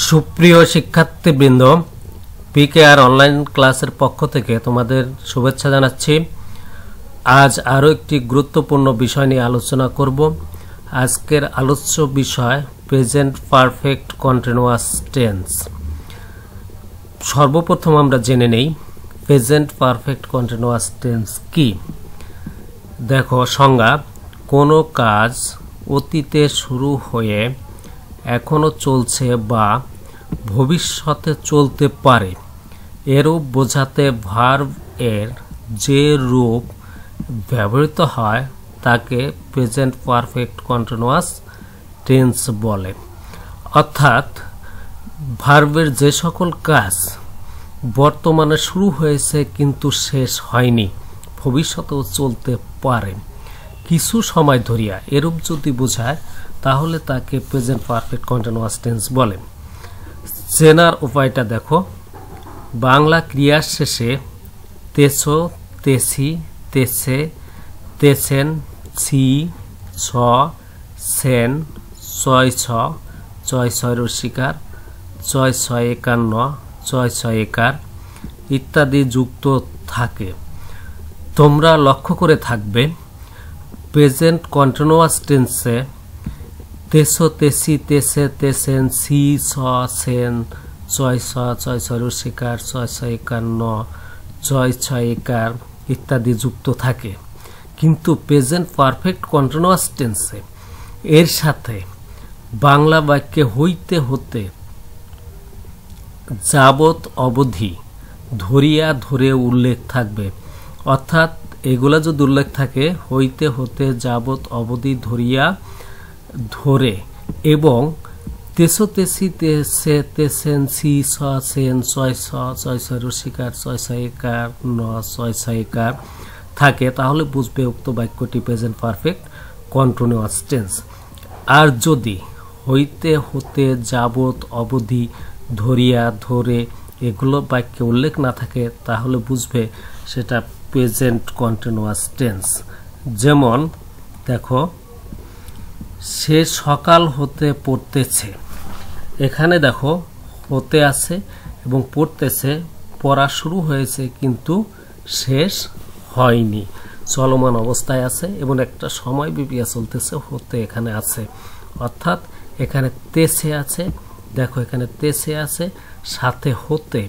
সুপ্রিয় শিক্ষার্থীবৃন্দ, পিকেআর অনলাইন ক্লাসের পক্ষ থেকে তোমাদের শুভেচ্ছা জানাচ্ছি। আজ আরও একটি গুরুত্বপূর্ণ বিষয় নিয়ে আলোচনা করব। আজকের আলোচ্য বিষয় প্রেজেন্ট পারফেক্ট কন্টিনিউয়াস টেন্স। সর্বপ্রথম আমরা জেনে নেই প্রেজেন্ট পারফেক্ট কন্টিনিউয়াস টেন্স কি। দেখো, সংজ্ঞা: কোনো কাজ অতীতে শুরু হয়ে এখনো চলছে বা ভবিষ্যতে চলতে পারে এরূপ বোঝাতে ভার্ব এর যে রূপ ব্যবহৃত হয় তাকে প্রেজেন্ট পারফেক্ট কন্টিনিউয়াস টেন্স বলে। অর্থাৎ ভার্বের যে সকল কাজ বর্তমানে শুরু হয়েছে কিন্তু শেষ হয়নি, ভবিষ্যতেও চলতে পারে কিছু সময় ধরিয়া, এরূপ যদি বোঝায় তাহলে তাকে প্রেজেন্ট পারফেক্ট কন্টিনিউয়াস টেন্স বলে। চেনার উপায়টা দেখো, বাংলা ক্রিয়ার শেষে তেছো, তেছি, তেছে, তেছেন, ছি, ছ, সেন, ছয় ছ, ছয় ছয় রসিকার, ছয় ছয় একান্ন, ছয় ছয় একার ইত্যাদি যুক্ত থাকে। তোমরা লক্ষ্য করে থাকবে প্রেজেন্ট কন্টিনিউয়াস টেন্সে তেছো, তেছি, তেছে, তেছেন, ছি, ছ, সেন, ছয় ছ, ছয় ছয় রসিকার, ছয় ছয় একান্ন, ছয় ছয় একার ইত্যাদি যুক্ত থাকে। কিন্তু প্রেজেন্ট পারফেক্ট কন্টিনিউয়াস টেন্সে এর সাথে বাংলা বাক্যে হইতে হতে যাবৎ অবধি ধরিয়া ধরে উল্লেখ থাকবে। অর্থাৎ এগুলা যদি উল্লেখ থাকে হইতে হতে যাবৎ অবধি ধরিয়া ধরে, এবং তেছো, তেছি, তেছে, তেছেন, ছি, ছ, সেন, ছয় ছ, ছয় ছয় রসিকার, ছয় ছয় একার, ন, ছয় ছয় একার থাকে, তাহলে বুঝবে উক্ত বাক্যটি প্রেজেন্ট পারফেক্ট কন্টিনিউয়াস টেন্স। আর যদি হইতে হতে যাবৎ অবধি ধরিয়া ধরে এগুলো বাক্যে উল্লেখ না থাকে তাহলে বুঝবে সেটা প্রেজেন্ট কন্টিনিউয়াস টেন্স। যেমন দেখো, সে সকাল হতে পড়তেছে, এখানে দেখো হতে আছে এবং পড়তেছে, পড়া শুরু হয়েছে কিন্তু শেষ হয়নি, চলমান অবস্থায় আছে এবং একটা সময় বিপিয়া চলতেছে, হতে এখানে আছে। অর্থাৎ এখানে তেছে আছে, দেখো এখানে তেছে আছে, সাথে হতে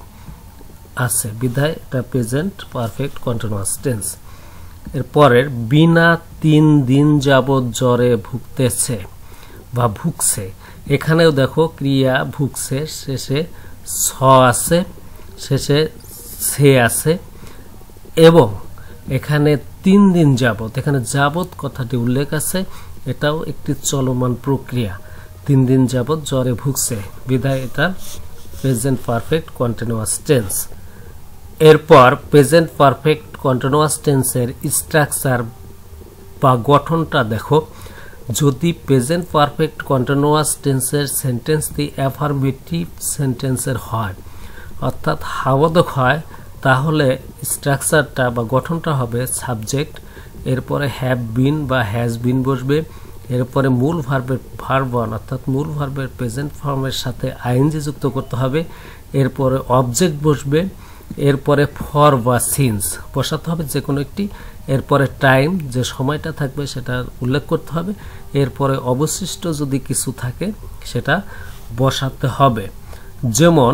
আছে, বিধায় এটা প্রেজেন্ট পারফেক্ট কন্টিনিউয়াস টেন্স। এরপরের বিনা 3 দিন যাবৎ জ্বরে ভুগতেছে বা ভুগছে, এখানেও দেখো ক্রিয়া ভুগছে, শেষে ছ আছে, শেষে সে আছে, এবং এখানে 3 দিন যাবৎ, এখানে যাবৎ কথাটি উল্লেখ আছে, এটাও একটি চলমান প্রক্রিয়া। 3 দিন যাবৎ জ্বরে ভুগছে, বিধায় এটা প্রেজেন্ট পারফেক্ট কন্টিনিউয়াস টেন্স। এরপর প্রেজেন্ট পারফেক্ট কন্টিনিউয়াস টেন্সের স্ট্রাকচার বা গঠনটা দেখো। যদি প্রেজেন্ট পারফেক্ট কন্টিনিউয়াস টেন্সের সেন্টেন্সটি অ্যাফার্মেটিভ সেন্টেন্সের হয়, অর্থাৎ হাবোধক হয়, তাহলে স্ট্রাকচারটা বা গঠনটা হবে সাবজেক্ট, এরপরে হ্যাভ বিন বা হ্যাজ বিন বসবে, এরপরে মূল ভার্বের ভার্ব ওয়ান অর্থাৎ মূল ভার্বের প্রেজেন্ট ফর্মের সাথে আইএনজি যুক্ত করতে হবে, এরপরে অবজেক্ট বসবে, এরপরে ফর বা সিন্স বসাতে হবে যে কোনো একটি, এরপরে টাইম যে সময়টা থাকবে সেটা উল্লেখ করতে হবে, এরপরে অবশিষ্ট যদি কিছু থাকে সেটা বসাতে হবে। যেমন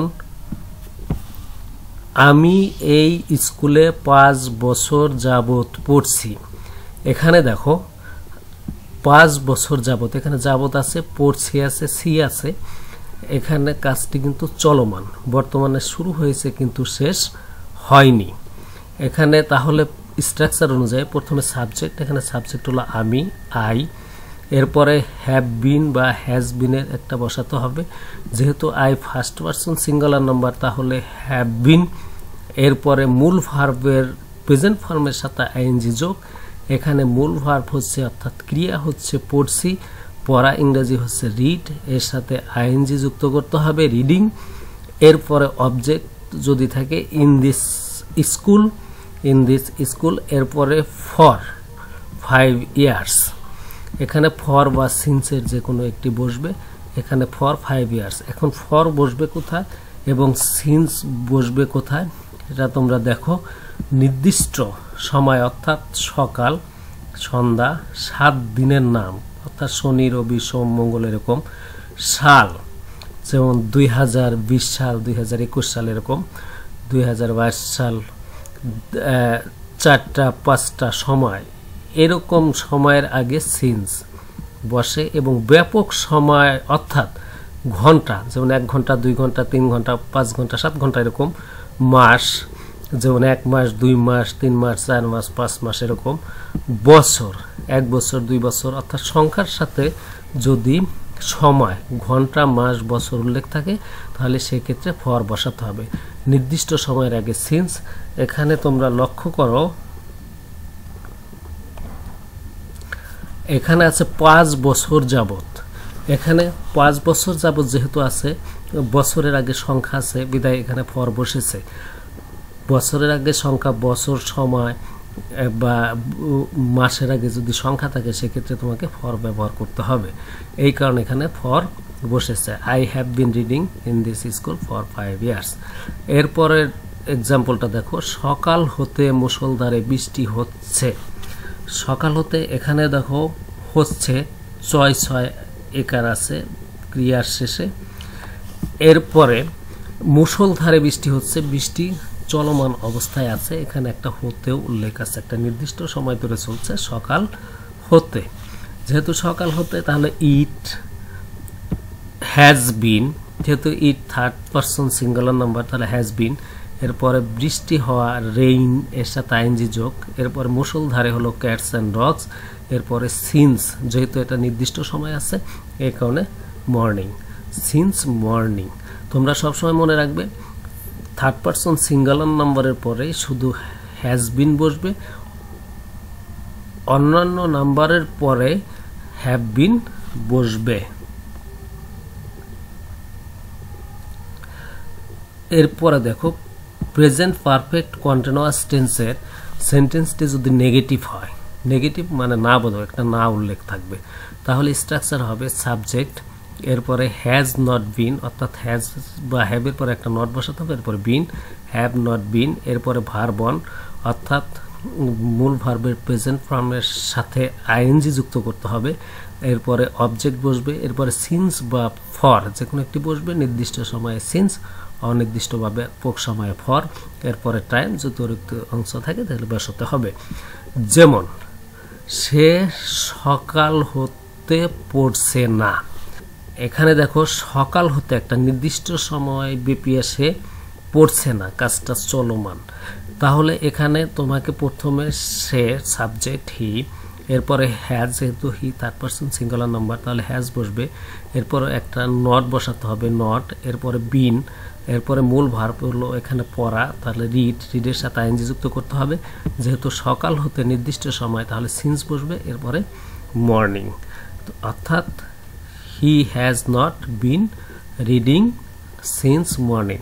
আমি এই স্কুলে 5 বছর যাবৎ পড়ছি, এখানে দেখো 5 বছর যাবৎ, এখানে যাবৎ আছে, পড়ছি আছে, সি আছে, এখানে কাজটি কিন্তু চলমান, বর্তমানে শুরু হয়েছে কিন্তু শেষ হয়নি। এখানে তাহলে স্ট্রাকচার অনুযায়ী প্রথমে সাবজেক্ট, এখানে সাবজেক্ট হলো আমি, আই, এরপরে হ্যাভ বিন বা হ্যাজ বিনের একটা বসাতে হবে, যেহেতু I first person singular number তাহলে হ্যাভ বিন, এরপরে মূল ভার্বের প্রেজেন্ট ফর্মের সাথে আইএনজি যোগ, এখানে মূল ভার্ব হচ্ছে অর্থাৎ ক্রিয়া হচ্ছে পড়ছি, পড়া ইংরেজি হচ্ছে রিড, এর সাথে আইএনজি যুক্ত করতে হবে রিডিং, এরপরে অবজেক্ট যদি থাকে in this school, in this school, এরপরে ফর 5 ইয়ার্স, এখানে ফর বা সিন্সের যে কোনো একটি বসবে, এখানে ফর 5 ইয়ার্স। এখন ফর বসবে কোথায় এবং সিন্স বসবে কোথায় এটা তোমরা দেখো। নির্দিষ্ট সময় অর্থাৎ সকাল সন্ধ্যা, 7 দিনের নাম অর্থাৎ শনি রবি সোম মঙ্গল এরকম, সাল যেমন 2020 সাল 2021 সাল এরকম, 2022 সাল 4টা 5টা সময় এরকম সময়ের আগে সিন্স বসে। এবং ব্যাপক সময় অর্থাৎ ঘন্টা যেমন 1 ঘন্টা 2 ঘন্টা 3 ঘন্টা 5 ঘন্টা 7 ঘন্টা এরকম, মাস যেমন 1 মাস 2 মাস 3 মাস 4 মাস 5 মাস এরকম, বছর 1 বছর 2 বছর অর্থাৎ সংখ্যার সাথে যদি সময় ঘন্টা মাস বছর উল্লেখ থাকে তাহলে সেক্ষেত্রে ফর বসাতে হবে। নির্দিষ্ট সময়ের আগে সিন্স। এখানে তোমরা লক্ষ্য করো এখানে আছে 5 বছর যাবত। এখানে 5 বছর যাবত যেহেতু আছে, বছরের আগে সংখ্যা আছে বিদায় এখানে ফর বসেছে। বছরের আগে সংখ্যা বছর সময় বা মাসের আগে যদি সংখ্যা থাকে সেক্ষেত্রে তোমাকে ফর ব্যবহার করতে হবে, এই কারণে এখানে ফর বসেছে। I have been reading in this school for 5 years. এরপরের এক্সাম্পলটা দেখো, সকাল হতে মুষলধারে বৃষ্টি হচ্ছে। সকাল হতে এখানে দেখো হচ্ছে 6 একার আছে ক্রিয়ার শেষে। এরপরে মুষলধারে বৃষ্টি হচ্ছে, বৃষ্টি চলমান অবস্থায় আছে, এখানে একটা হতেও উল্লেখ আছে, একটা নির্দিষ্ট সময় ধরে চলছে সকাল হতে। যেহেতু সকাল হতে তাহলে ইট হ্যাজ বিন, যেহেতু it third person singular number তাহলে হ্যাজ বিন। এরপরে বৃষ্টি হওয়া রেইন এর সাথে আইএনজি যোগ। এরপরে মুষলধারে হলো ক্যাটস অ্যান্ড ডগস। এরপরে সিন্স যেহেতু এটা নির্দিষ্ট সময় আছে এই কারণে মর্নিং, সিন্স মর্নিং। তোমরা সবসময় মনে রাখবে থার্ড পারসন সিঙ্গুলার নাম্বারের পরে শুধু হ্যাজ বিন বসবে, অন্যান্য নাম্বারের পরে হ্যাভ বিন বসবে। এরপরে দেখো প্রেজেন্ট পারফেক্ট কন্টিনিউয়াস টেন্সের সেন্টেন্সটি যদি নেগেটিভ হয়, নেগেটিভ মানে না বোধ একটা না উল্লেখ থাকবে, তাহলে স্ট্রাকচার হবে সাবজেক্ট, এরপরে হ্যাজ নট বিন অর্থাৎ হ্যাজ বা হ্যাভের পরে একটা নট বসাতে হবে, এরপরে বিন হ্যাভ নট বিন, এরপরে ভার্ব অন অর্থাৎ মূল ভার্বের প্রেজেন্ট ফর্মের সাথে আইএনজি যুক্ত করতে হবে, এরপরে অবজেক্ট বসবে, এরপরে সিন্স বা ফর যে কোনো একটি বসবে, নির্দিষ্ট সময়ে সিন্স, অনির্দিষ্টভাবে পোক সময়ে ফর, এরপরে টাইম যদি অতিরিক্ত অংশ থাকে তাহলে বসাতে হবে। যেমন সে সকাল হতে পড়ছে না, এখানে দেখো সকাল হতে একটা নির্দিষ্ট সময় ব্যাপী সে পড়ছে না, কাজটা চলমান, তাহলে এখানে তোমাকে প্রথমে সে সাবজেক্ট হি, এরপরে হ্যাজ যেহেতু he third person singular number তাহলে হ্যাজ বসবে, এরপরে একটা নট বসাতে হবে নট, এরপরে বিন, এরপরে মূল ভার্ব হলো এখানে পড়া তাহলে রিড, রিডের সাথে আইএনজি যুক্ত করতে হবে, যেহেতু সকাল হতে নির্দিষ্ট সময় তাহলে সিন্স বসবে, এরপরে মর্নিং, অর্থাৎ he has not been reading since morning.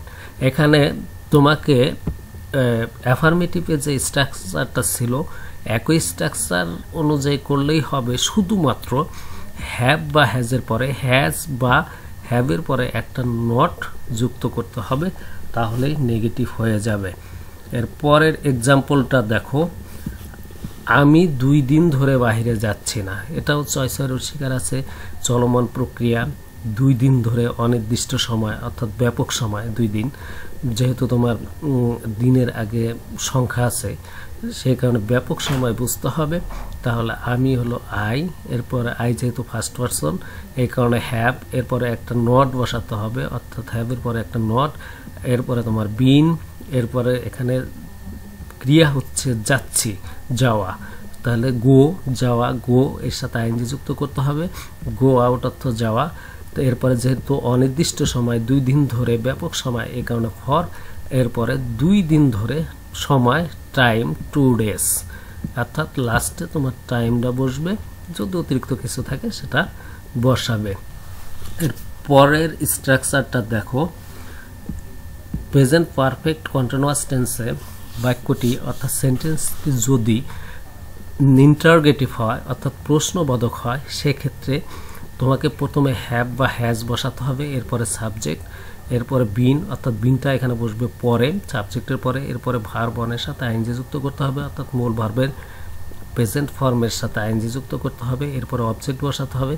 এখানে তোমাকে অ্যাফার্মেটিভে যে স্ট্রাকচারটা ছিল একই স্ট্রাকচার অনুযায়ী করলেই হবে, শুধুমাত্র হ্যাভ বা হ্যাজের পরে হ্যাজ বা হ্যাভের পরে একটা নট যুক্ত করতে হবে, তাহলেই নেগেটিভ হয়ে যাবে। এর পরের এক্সাম্পলটা দেখো, আমি 2 দিন ধরে বাইরে যাচ্ছি না, এটাও চয়েসের শিকার আছে, চলমান প্রক্রিয়া, 2 দিন ধরে অনির্দিষ্ট সময় অর্থাৎ ব্যাপক সময় 2 দিন, যেহেতু তোমার দিনের আগে সংখ্যা আছে সেই কারণে ব্যাপক সময় বুঝতে হবে, তাহলে আমি হলো আই, এরপরে আই যেহেতু ফার্স্ট পারসন এই কারণে হ্যাভ, এরপরে একটা নট বসাতে হবে অর্থাৎ হ্যাভের পরে একটা নট, এরপরে তোমার বিন, এরপরে এখানে ক্রিয়া হচ্ছে যাচ্ছি যাওয়া, তাহলে গো যাওয়া, গো এর সাথে আইএনজি যুক্ত করতে হবে, গো আউট অর্থ যাওয়া। তো এরপরে যেহেতু অনির্দিষ্ট সময় 2 দিন ধরে ব্যাপক সময় এই কারণে ফর, এরপরে 2 দিন ধরে সময় টাইম 2 ডেজ, অর্থাৎ লাস্টে তোমার টাইমটা বসবে, যদি অতিরিক্ত কিছু থাকে সেটা বসাবে। এর পরের স্ট্রাকচারটা দেখো, প্রেজেন্ট পারফেক্ট কন্টিনিউয়াস টেন্সে বাক্যটি অর্থাৎ সেন্টেন্সটি যদি ইন্টারোগেটিভ হয় অর্থাৎ প্রশ্নবোধক হয় সেক্ষেত্রে তোমাকে প্রথমে হ্যাভ বা হ্যাজ বসাতে হবে, এরপরে সাবজেক্ট, এরপরে বিন অর্থাৎ বিনটা এখানে বসবে পরে সাবজেক্টের পরে, এরপরে ভার্ব অনের সাথে আইএনজি যুক্ত করতে হবে অর্থাৎ মূল ভার্বের প্রেজেন্ট ফর্মের সাথে আইএনজি যুক্ত করতে হবে, এরপরে অবজেক্ট বসাতে হবে,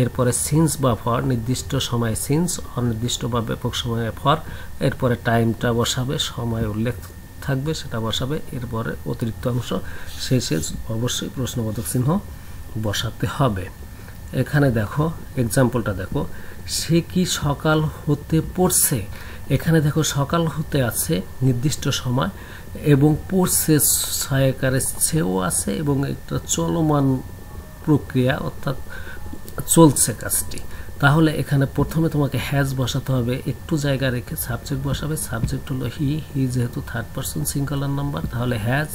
এরপরে সিন্স বা ফর নির্দিষ্ট সময় সিন্স, অনির্দিষ্ট বা ব্যাপক সময়ে ফর, এরপরে টাইমটা বসাবে, সময় উল্লেখ থাকবে সেটা বসাবে, এরপরে অতিরিক্ত অংশ শেষে অবশ্যই প্রশ্নবোধক চিহ্ন বসাতে হবে। এখানে দেখো এক্সাম্পলটা দেখো, সে কি সকাল হতে পড়ছে, এখানে দেখো সকাল হতে আছে নির্দিষ্ট সময় এবং পড়ছে সহায়কারের সেও আছে এবং একটা চলমান প্রক্রিয়া অর্থাৎ চলছে কাজটি। তাহলে এখানে প্রথমে তোমাকে হ্যাজ বসাতে হবে, একটু জায়গা রেখে সাবজেক্ট বসাবে, সাবজেক্ট হলো হি, হি যেহেতু থার্ড পারসন সিঙ্গুলার নাম্বার তাহলে হ্যাজ,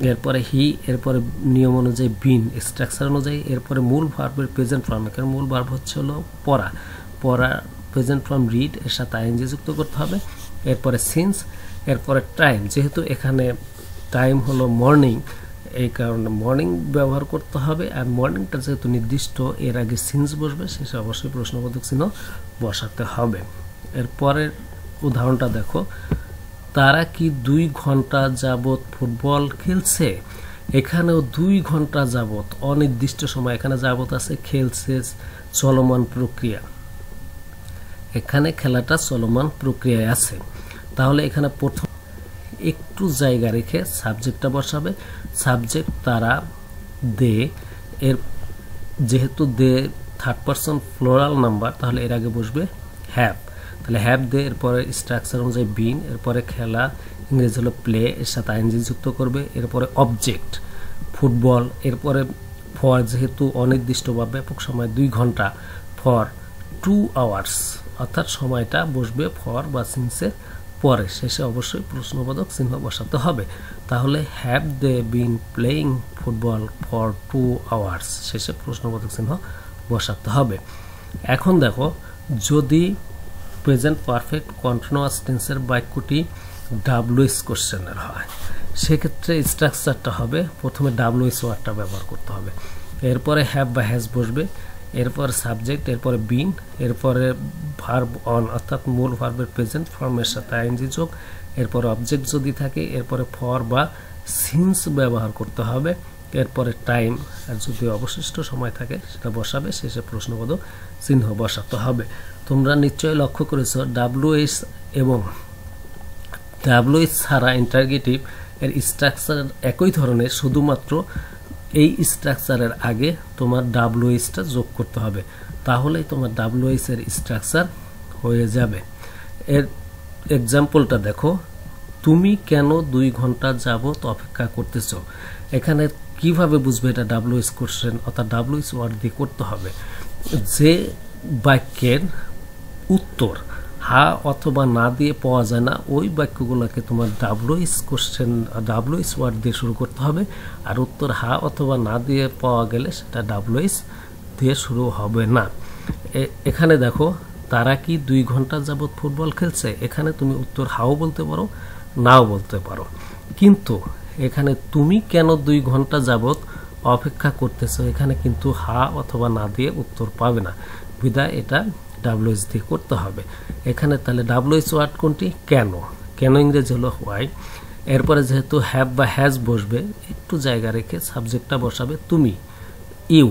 এরপরে হি, এরপরে নিয়ম অনুযায়ী বিন স্ট্রাকচার অনুযায়ী, এরপরে মূল ভার্বের প্রেজেন্ট ফর্ম, এখানে মূল ভার্ব হচ্ছে হলো পড়া, পড়া প্রেজেন্ট ফর্ম রিড এর সাথে আইএনজি যুক্ত করতে হবে, এরপরে সিন্স, এরপরে টাইম, যেহেতু এখানে টাইম হলো মর্নিং এই কারণে মর্নিং ব্যবহার করতে হবে, আর মর্নিংটা যেহেতু নির্দিষ্ট এর আগে সিন্স বসবে শেষে অবশ্যই প্রশ্নবোধক চিহ্ন বসাতে হবে। এরপরের উদাহরণটা দেখো, তারা কি 2 ঘন্টা যাবত ফুটবল খেলছে, এখানেও 2 ঘন্টা যাবত অনির্দিষ্ট সময়, এখানে যাবত আছে খেলছে চলমান প্রক্রিয়া, এখানে খেলাটা চলমান প্রক্রিয়ায় আছে। তাহলে এখানে প্রথম একটু জায়গা রেখে সাবজেক্টটা বসাবে, সাবজেক্ট তারা, দে, এর যেহেতু দে থার্ড পারসন প্লুরাল নাম্বার তাহলে এর আগে বসবে হ্যাভ, তাহলে হ্যাভ দে, এরপরে স্ট্রাকচার অনুযায়ী বিন, এরপরে খেলা ইংরেজি হলো প্লে এর সাথে আইএনজি যুক্ত করবে, এরপরে অবজেক্ট ফুটবল, এরপরে ফর যেহেতু অনির্দিষ্ট বা ব্যাপক সময় 2 ঘন্টা, ফর 2 আওয়ার্স অর্থাৎ সময়টা বসবে ফর বা সিন্সের পরে, শেষে অবশ্যই প্রশ্নবোধক চিহ্ন বসাতে হবে। তাহলে have they been playing football for 2 hours, শেষে প্রশ্নবোধক চিহ্ন বসাতে হবে। এখন দেখো যদি প্রেজেন্ট পারফেক্ট কন্টিনিউয়াস টেন্সের বাক্যটি ডাব্লিউএস কোশ্চেনের হয় সেক্ষেত্রে স্ট্রাকচারটা হবে প্রথমে ডাব্লিউএস ওয়ার্ডটা ব্যবহার করতে হবে, এরপরে হ্যাভ বা হ্যাজ বসবে, এরপর সাবজেক্ট, এরপরে বিন, এরপরে ভার্ব অন অর্থাৎ মূল ভার্বের প্রেজেন্ট ফর্মের সাথে আইএনজি যোগ, এরপরে অবজেক্ট যদি থাকে এরপরে ফর বা সিন্স ব্যবহার করতে হবে, এরপরে টাইম আর যদি অবশিষ্ট সময় থাকে সেটা বসাবে, শেষে প্রশ্নবোধক চিহ্ন বসাতে হবে। তোমরা নিশ্চয়ই লক্ষ্য করেছো ডাব্লিউএস এবং ডাব্লিউএস ছাড়া ইন্টারগেটিভ এর স্ট্রাকচার একই ধরনের, শুধুমাত্র এই স্ট্রাকচারের আগে তোমার ডাব্লিউএসটা যোগ করতে হবে, তাহলেই তোমার ডাব্লিউএস এর স্ট্রাকচার হয়ে যাবে। এর এক্সাম্পলটা দেখো, তুমি কেন 2 ঘন্টা যাবত অপেক্ষা করতেছো, এখানে কিভাবে বুঝবে এটা ডাব্লিউএস কোশ্চেন অর্থাৎ ডাব্লিউএস ওয়ার্ড দিয়ে করতে হবে, যে বাক্যের উত্তর হা অথবা না দিয়ে পাওয়া যায় না ওই বাক্যগুলোকে তোমার ডাব্লিউএস কোশ্চেন ডাব্লিউএস ওয়ার্ড দিয়ে শুরু করতে হবে, আর উত্তর হা অথবা না দিয়ে পাওয়া গেলে সেটা ডাব্লিউএস দিয়ে শুরু হবে না। এখানে দেখো তারা কি 2 ঘন্টা যাবত ফুটবল খেলছে, এখানে তুমি উত্তর হাও বলতে পারো নাও বলতে পারো, কিন্তু এখানে তুমি কেন 2 ঘন্টা যাবত অপেক্ষা করতেছো এখানে কিন্তু হা অথবা না দিয়ে উত্তর পাবে না, বিধায় এটা ডাব্লিউএস দিয়ে করতে হবে। এখানে তাহলে ডাব্লিউএস ওয়ার্ড কোনটি, কেন, কেন ইংরেজি হলো হোয়াই, এরপরে যেহেতু হ্যাভ বা হ্যাজ বসবে একটু জায়গা রেখে সাবজেক্টটা বসাবে তুমি, ইউ,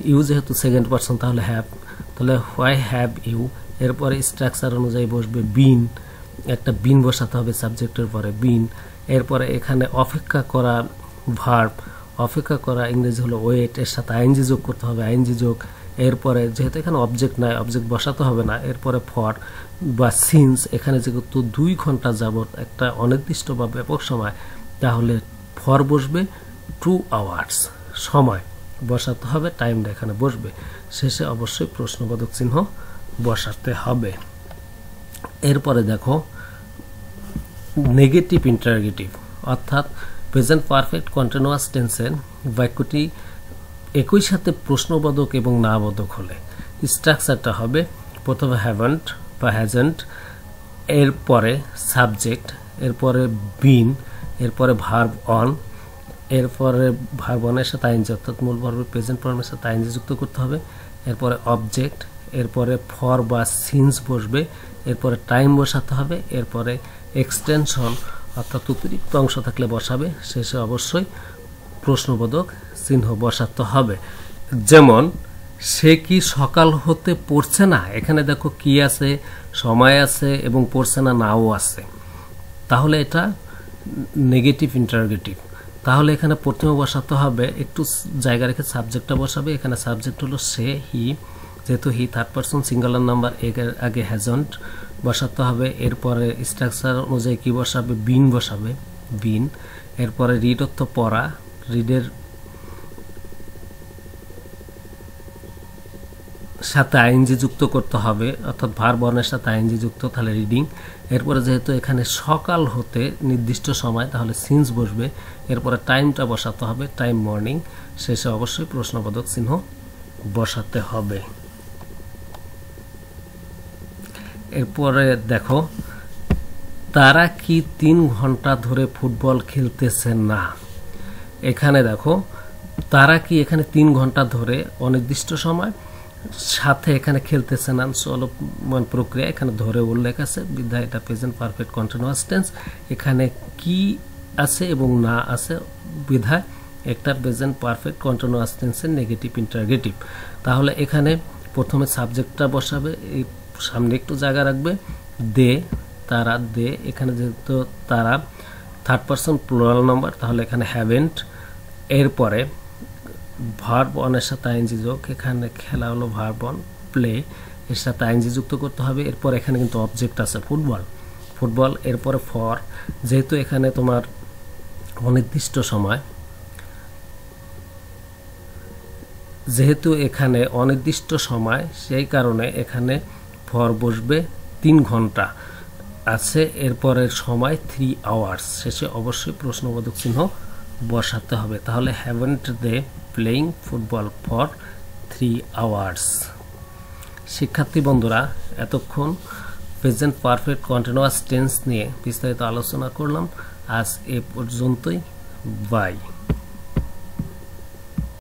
ইউ যেহেতু সেকেন্ড পারসন তাহলে হ্যাভ, তাহলে হোয়াই হ্যাভ ইউ, এরপরে স্ট্রাকচার অনুযায়ী বসবে বিন, একটা বিন বসাতে হবে সাবজেক্টের পরে বিন, এরপরে এখানে অপেক্ষা করা ভার্ব, অপেক্ষা করা ইংরেজি হলো ওয়েট, এর সাথে আইএনজি যোগ করতে হবে আইএনজি যোগ, এরপরে যেহেতু এখানে অবজেক্ট নাই অবজেক্ট বসাতে হবে না, এরপরে ফর বা সিন্স, এখানে যেহেতু 2 ঘন্টা যাবত একটা অনির্দিষ্ট বা ব্যাপক সময় তাহলে ফর বসবে 2 আওয়ার্স, সময় বসাতে হবে, টাইমটা এখানে বসবে, শেষে অবশ্যই প্রশ্নবোধক চিহ্ন বসাতে হবে। এরপরে দেখো নেগেটিভ ইন্টারগেটিভ অর্থাৎ প্রেজেন্ট পারফেক্ট কন্টিনিউয়াস টেন্সের বাক্যটি একই সাথে প্রশ্নবোধক এবং নাবোধক হলে স্ট্রাকচারটা হবে প্রথমে হ্যাভেন্ট বা হ্যাজেন্ট, এরপরে সাবজেক্ট, এরপরে বিন, এরপরে ভার্ব অন, এরপরে ভার্ব অনের সাথে আইএনজি অর্থাৎ মূল ভার্বের প্রেজেন্ট ফর্মের সাথে আইএনজি যুক্ত করতে হবে, এরপরে অবজেক্ট, এরপরে ফর বা সিন্স বসবে, এরপরে টাইম বসাতে হবে, এরপরে এক্সটেনশন অর্থাৎ অতিরিক্ত অংশ থাকলে বসাবে, শেষে অবশ্যই প্রশ্নবোধক চিহ্ন বসাতে হবে। যেমন সে কি সকাল হতে পড়ছে না, এখানে দেখো কি আছে, সময় আছে এবং পড়ছে না নাও আছে, তাহলে এটা নেগেটিভ ইন্টারোগেটিভ। তাহলে এখানে প্রথমে বসাতে হবে, একটু জায়গা রেখে সাবজেক্টটা বসাবে। এখানে সাবজেক্ট হলো সে, হি, যেহেতু he third person singular number, এর আগে হ্যাজন্ট বসাতে হবে। এরপরে স্ট্রাকচার অনুযায়ী কি বসাবে, বিন বসাবে, বিন। এরপরে রিড অর্থ পড়া, রিডের সাথে আইএনজি যুক্ত করতে হবে, অর্থাৎ ভার্ব বর্ণের সাথে আইএনজি যুক্ত, তাহলে রিডিং। এরপরে যেহেতু এখানে সকাল হতে নির্দিষ্ট সময়, তাহলে সিন্স বসবে। এরপরে টাইমটা বসাতে হবে, টাইম মর্নিং। শেষে অবশ্যই প্রশ্নবোধক চিহ্ন বসাতে হবে। এরপরে দেখো, তারা কি 3 ঘন্টা ধরে ফুটবল খেলতেছে না। এখানে দেখো তারা কি, এখানে 3 ঘন্টা ধরে অনির্দিষ্ট সময়, সাথে এখানে খেলতেছে না চলমান প্রক্রিয়া, এখানে ধরে উল্লেখ আছে বিধায় এটা প্রেজেন্ট পারফেক্ট কন্টিনিউয়াস টেন্স। এখানে কি আছে এবং না আছে বিধায় একটা প্রেজেন্ট পারফেক্ট কন্টিনিউয়াস টেন্সের নেগেটিভ ইন্টারোগেটিভ। তাহলে এখানে প্রথমে সাবজেক্টটা বসাবে, এই সামনে একটু জায়গা রাখবে, দে, তারা, দে। এখানে যেহেতু তারা থার্ড পারসন প্লুরাল নাম্বার, তাহলে এখানে হ্যাভেন্ট। এরপরে ভার্ব অনের সাথে আইএনজি যোগ, এখানে খেলা হলো ভার্ব অন, প্লে, এর সাথে আইএনজি যুক্ত করতে হবে। এরপর এখানে কিন্তু অবজেক্ট আছে ফুটবল, ফুটবল। এরপরে ফর, যেহেতু এখানে তোমার অনির্দিষ্ট সময়, যেহেতু এখানে অনির্দিষ্ট সময়, সেই কারণে এখানে ফর বসবে, 3 ঘন্টা আছে, এরপরের সময় 3 আওয়ার্স। শেষে অবশ্যই প্রশ্নবোধক চিহ্ন বসাতে হবে। তাহলে haven't they playing football for 3 hours. শিক্ষার্থী বন্ধুরা, এতক্ষণ প্রেজেন্ট পারফেক্ট কন্টিনিউয়াস টেন্স নিয়ে বিস্তারিত আলোচনা করলাম। আজ এ পর্যন্তই, বাই।